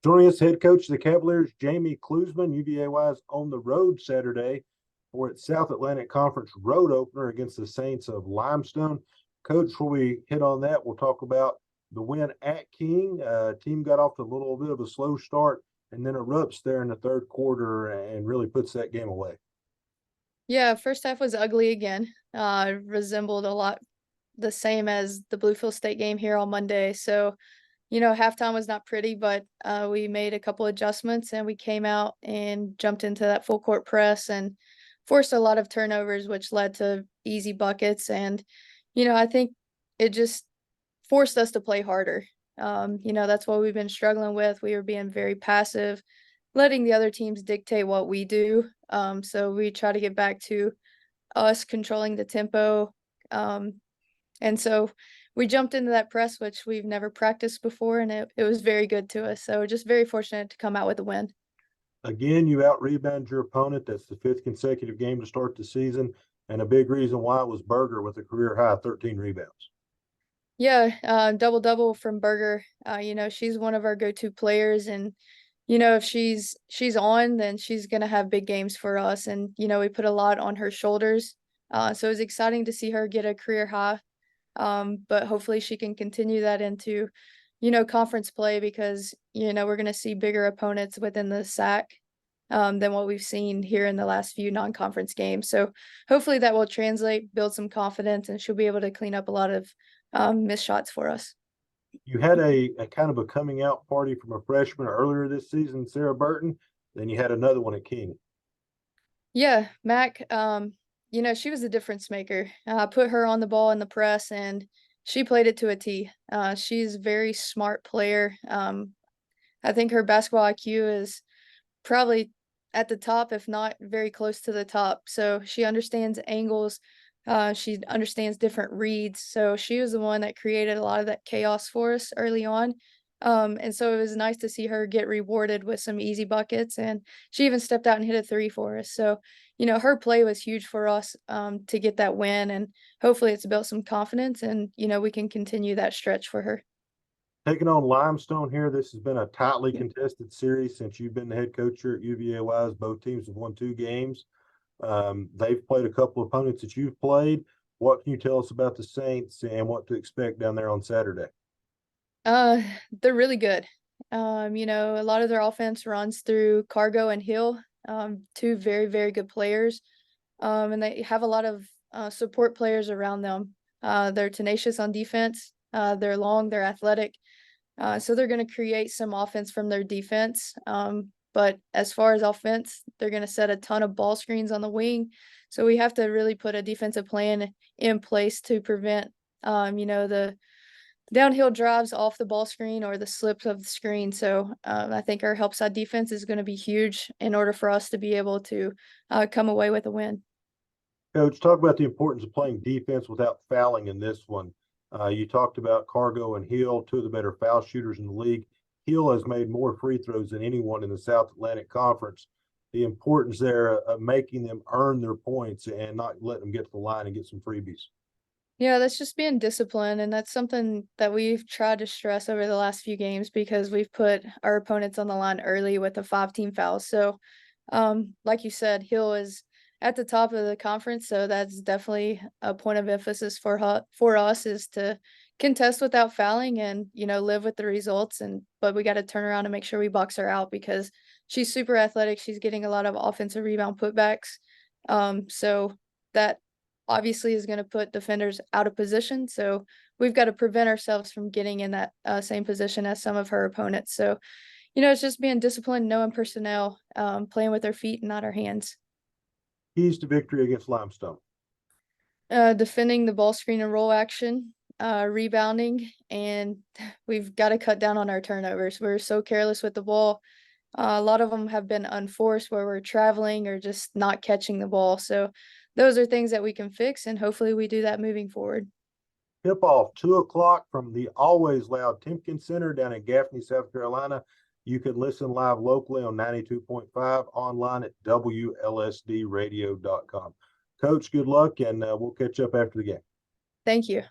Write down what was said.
Joining us, head coach of the Cavaliers, Jamie Cluesman. UVA is on the road Saturday for its South Atlantic Conference road opener against the Saints of Limestone. Coach, before we hit on that, we'll talk about the win at King. Team got off to a little bit of a slow start and then erupts there in the third quarter and really puts that game away. Yeah, first half was ugly again. Resembled a lot the same as the Bluefield State game here on Monday. So, halftime was not pretty, but we made a couple adjustments and we came out and jumped into that full court press and forced a lot of turnovers, which led to easy buckets. And, I think it just forced us to play harder. That's what we've been struggling with. We were being very passive, letting the other teams dictate what we do. So we try to get back to us controlling the tempo. Um, and so we jumped into that press, which we've never practiced before, and it was very good to us. So just very fortunate to come out with a win. Again, you out rebound your opponent. That's the fifth consecutive game to start the season. And a big reason why was Berger with a career high 13 rebounds. Yeah, double double from Berger. She's one of our go-to players, and if she's on, then she's gonna have big games for us. And we put a lot on her shoulders. So it was exciting to see her get a career high. But hopefully she can continue that into, conference play because, we're gonna see bigger opponents within the SAC than what we've seen here in the last few non-conference games. So hopefully that will translate, build some confidence, and she'll be able to clean up a lot of missed shots for us. You had a kind of a coming out party from a freshman earlier this season, Sarah Burton. Then you had another one at King. Yeah, Mac, she was a difference maker. Put her on the ball in the press and she played it to a T. She's a very smart player. I think her basketball IQ is probably at the top, if not very close to the top. So she understands angles. She understands different reads. So she was the one that created a lot of that chaos for us early on. And so it was nice to see her get rewarded with some easy buckets. And she even stepped out and hit a three for us. So, her play was huge for us to get that win. And hopefully it's built some confidence and, we can continue that stretch for her. Taking on Limestone here, this has been a tightly contested series since you've been the head coach here at UVA. Both teams have won two games. They've played a couple of opponents that you've played. What can you tell us about the Saints and what to expect down there on Saturday? Uh, they're really good. A lot of their offense runs through Cargo and Hill, two very, very good players. And they have a lot of support players around them. They're tenacious on defense. They're long, they're athletic. So they're going to create some offense from their defense. But as far as offense, they're going to set a ton of ball screens on the wing. So we have to really put a defensive plan in place to prevent, the downhill drives off the ball screen or the slips of the screen. So I think our help side defense is going to be huge in order for us to be able to come away with a win. Coach, talk about the importance of playing defense without fouling in this one. You talked about Cargo and Hill, two of the better foul shooters in the league. Hill has made more free throws than anyone in the South Atlantic Conference. The importance there of making them earn their points and not letting them get to the line and get some freebies. Yeah, that's just being disciplined, and that's something that we've tried to stress over the last few games because we've put our opponents on the line early with the 5-team fouls. So, like you said, Hill is at the top of the conference, so that's definitely a point of emphasis for us is to contest without fouling and live with the results. But we got to turn around and make sure we box her out because she's super athletic. She's getting a lot of offensive rebound putbacks. So that obviously is going to put defenders out of position. So we've got to prevent ourselves from getting in that same position as some of her opponents. So, it's just being disciplined, knowing personnel, playing with our feet and not our hands. Keys to victory against Limestone. Defending the ball screen and roll action, rebounding, and we've got to cut down on our turnovers. We're so careless with the ball. A lot of them have been unforced where we're traveling or just not catching the ball. So those are things that we can fix, and hopefully we do that moving forward. Tip off 2 o'clock from the always loud Timpkins Center down in Gaffney, South Carolina. You can listen live locally on 92.5 online at WLSDradio.com. Coach, good luck, and we'll catch up after the game. Thank you.